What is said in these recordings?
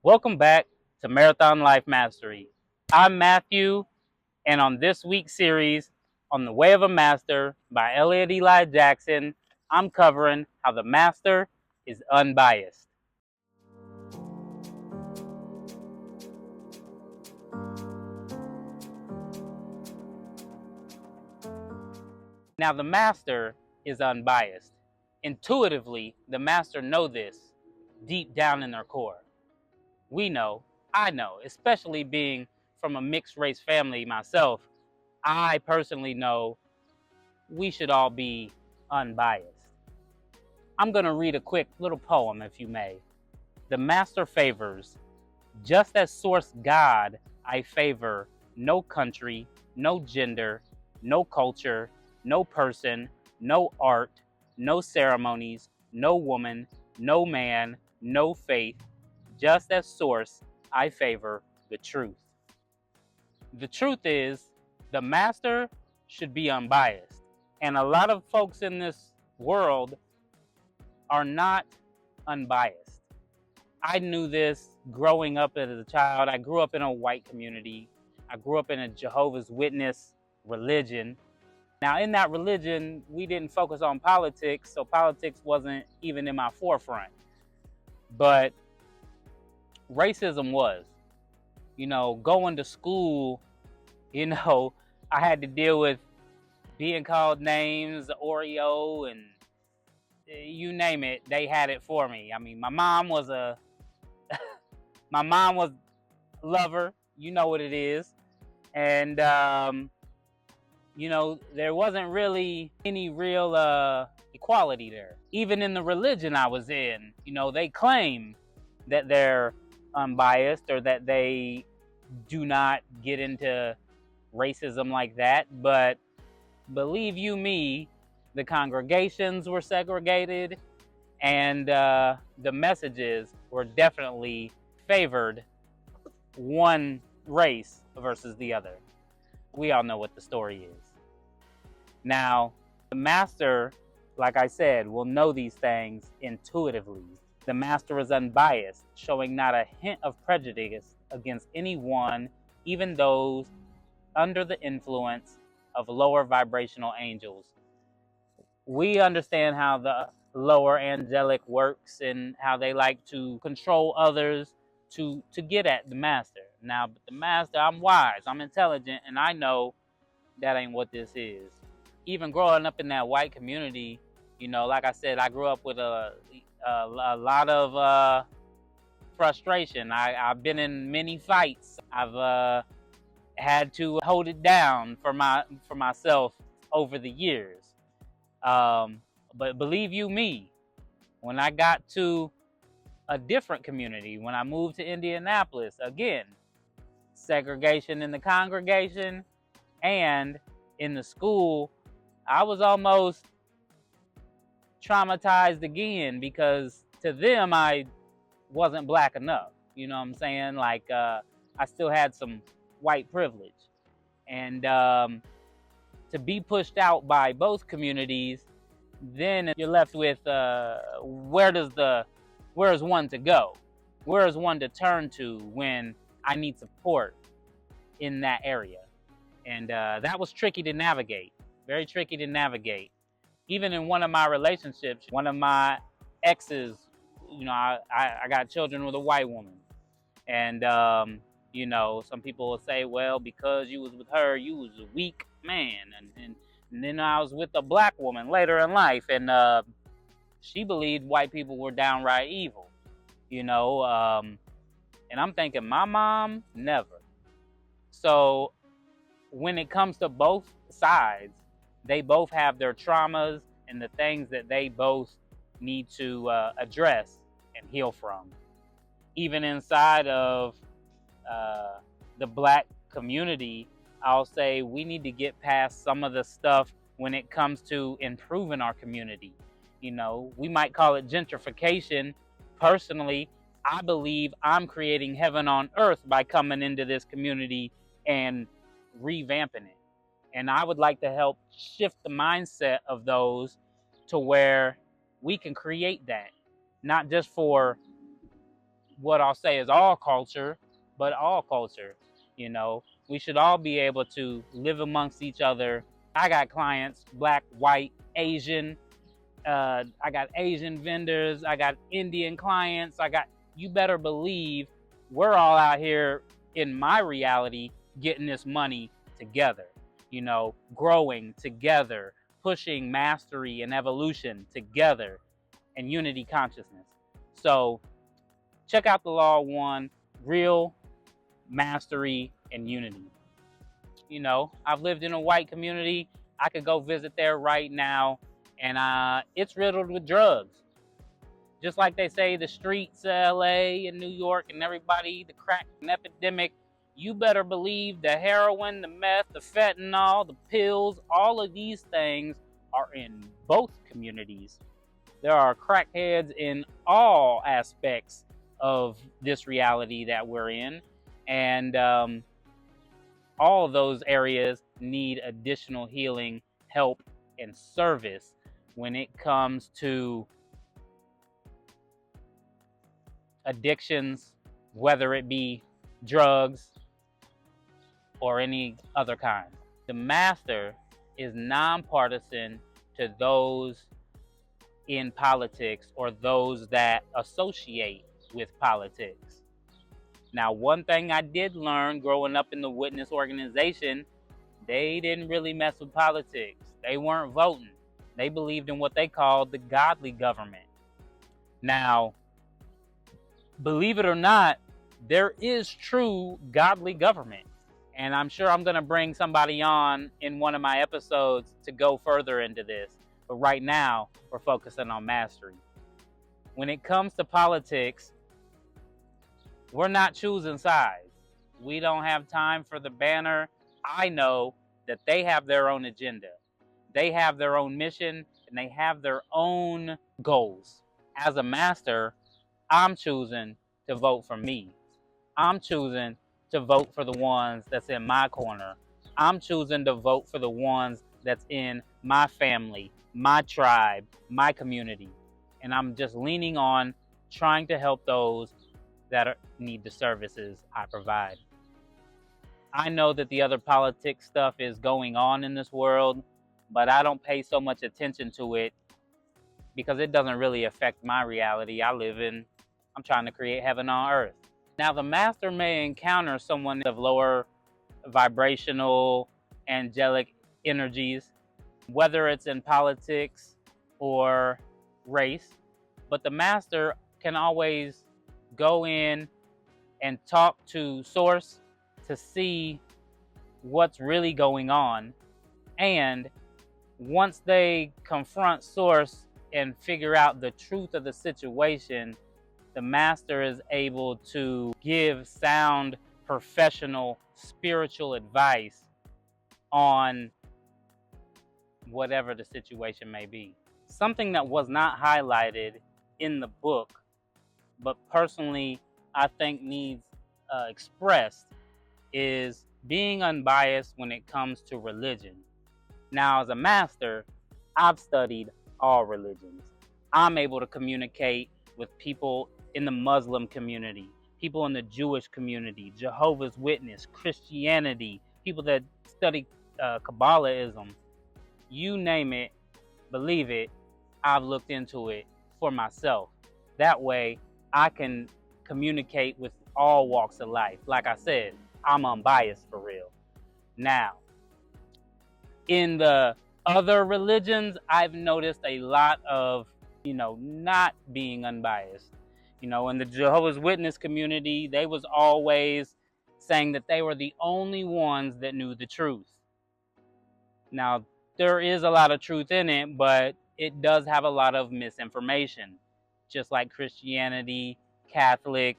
Welcome back to Marathon Life Mastery. I'm Matthew, and on this week's series, On the Way of a Master by Elliott Eli Jackson, I'm covering how the master is unbiased. Now, the master is unbiased. Intuitively, the master know this deep down in their core. We know, I know, especially being from a mixed race family myself, I personally know we should all be unbiased. I'm going to read a quick little poem, if you may. The master favors, just as source God, I favor no country, no gender, no culture, no person, no art, no ceremonies, no woman, no man, no faith. Just as source, I favor the truth. The truth is, the master should be unbiased. And a lot of folks in this world are not unbiased. I knew this growing up as a child. I grew up in a white community. I grew up in a Jehovah's Witness religion. Now, in that religion, we didn't focus on politics, so politics wasn't even in my forefront. But racism was. Going to school, I had to deal with being called names, Oreo, and you name it, they had it for me. I mean, my mom was a lover, you know what it is. And, there wasn't really any real equality there. Even in the religion I was in, they claim that they're unbiased or that they do not get into racism like that. But believe you me, the congregations were segregated, and the messages were definitely favored one race versus the other. We all know what the story is. Now, the master, like I said, will know these things intuitively. The master is unbiased, showing not a hint of prejudice against anyone, even those under the influence of lower vibrational angels. We understand how the lower angelic works and how they like to control others to get at the master. Now, but the master, I'm wise, I'm intelligent, and I know that ain't what this is. Even growing up in that white community, like I said, I grew up with a lot of frustration. I've been in many fights. I've had to hold it down for myself over the years. But believe you me, when I got to a different community, when I moved to Indianapolis, again, segregation in the congregation and in the school, I was almost traumatized again because to them I wasn't black enough. You know what I'm saying? Like I still had some white privilege. And to be pushed out by both communities, then you're left with where is one to go? Where is one to turn to when I need support in that area? And that was tricky to navigate, very tricky to navigate. Even in one of my relationships, one of my exes, I got children with a white woman. And, some people will say, well, because you was with her, you was a weak man. And then I was with a black woman later in life, and she believed white people were downright evil, and I'm thinking, my mom, never. So when it comes to both sides, they both have their traumas and the things that they both need to address and heal from. Even inside of the black community, I'll say we need to get past some of the stuff when it comes to improving our community. We might call it gentrification. Personally, I believe I'm creating heaven on earth by coming into this community and revamping it. And I would like to help shift the mindset of those to where we can create that, not just for what I'll say is all culture, but all culture. We should all be able to live amongst each other. I got clients, black, white, Asian. I got Asian vendors. I got Indian clients. You better believe we're all out here in my reality getting this money together, growing together, pushing mastery and evolution together, and unity consciousness. So check out the Law of One, real mastery and unity. I've lived in a white community. I could go visit there right now, and it's riddled with drugs. Just like they say, the streets of LA and New York and everybody, the crack epidemic, you better believe the heroin, the meth, the fentanyl, the pills, all of these things are in both communities. There are crackheads in all aspects of this reality that we're in, and all of those areas need additional healing, help, and service when it comes to addictions, whether it be drugs or any other kind. The master is nonpartisan to those in politics or those that associate with politics. Now, one thing I did learn growing up in the witness organization, they didn't really mess with politics. They weren't voting. They believed in what they called the godly government. Now, believe it or not, there is true godly government. And I'm sure I'm going to bring somebody on in one of my episodes to go further into this. But right now, we're focusing on mastery. When it comes to politics, we're not choosing sides. We don't have time for the banner. I know that they have their own agenda. They have their own mission, and they have their own goals. As a master, I'm choosing to vote for me. I'm choosing to vote for the ones that's in my corner. I'm choosing to vote for the ones that's in my family, my tribe, my community. And I'm just leaning on trying to help those that need the services I provide. I know that the other politics stuff is going on in this world, but I don't pay so much attention to it because it doesn't really affect my reality I live in. I'm trying to create heaven on earth. Now, the master may encounter someone of lower vibrational, angelic energies, whether it's in politics or race, but the master can always go in and talk to source to see what's really going on. And once they confront source and figure out the truth of the situation, the master is able to give sound, professional, spiritual advice on whatever the situation may be. Something that was not highlighted in the book, but personally I think needs expressed, is being unbiased when it comes to religion. Now, as a master, I've studied all religions. I'm able to communicate with people in the Muslim community, people in the Jewish community, Jehovah's Witness, Christianity, people that study Kabbalahism. You name it, believe it, I've looked into it for myself. That way, I can communicate with all walks of life. Like I said, I'm unbiased for real. Now, in the other religions, I've noticed a lot of, not being unbiased. In the Jehovah's Witness community, they was always saying that they were the only ones that knew the truth. Now, there is a lot of truth in it, but it does have a lot of misinformation, just like Christianity, Catholic,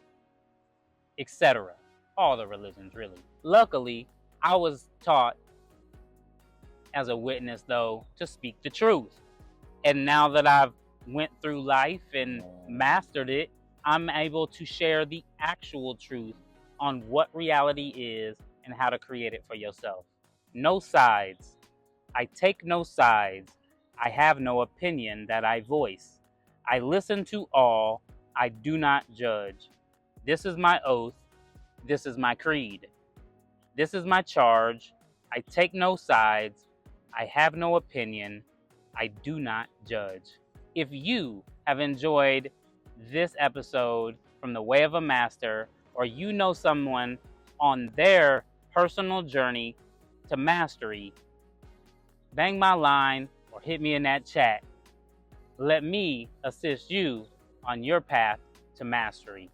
etc. All the religions, really. Luckily, I was taught as a witness, though, to speak the truth. And now that I've went through life and mastered it, I'm able to share the actual truth on what reality is and how to create it for yourself. No sides. I take no sides. I have no opinion that I voice. I listen to all. I do not judge. This is my oath. This is my creed. This is my charge. I take no sides. I have no opinion. I do not judge. If you have enjoyed this episode from The Way of a Master, or you know someone on their personal journey to mastery, bang my line or hit me in that chat. Let me assist you on your path to mastery.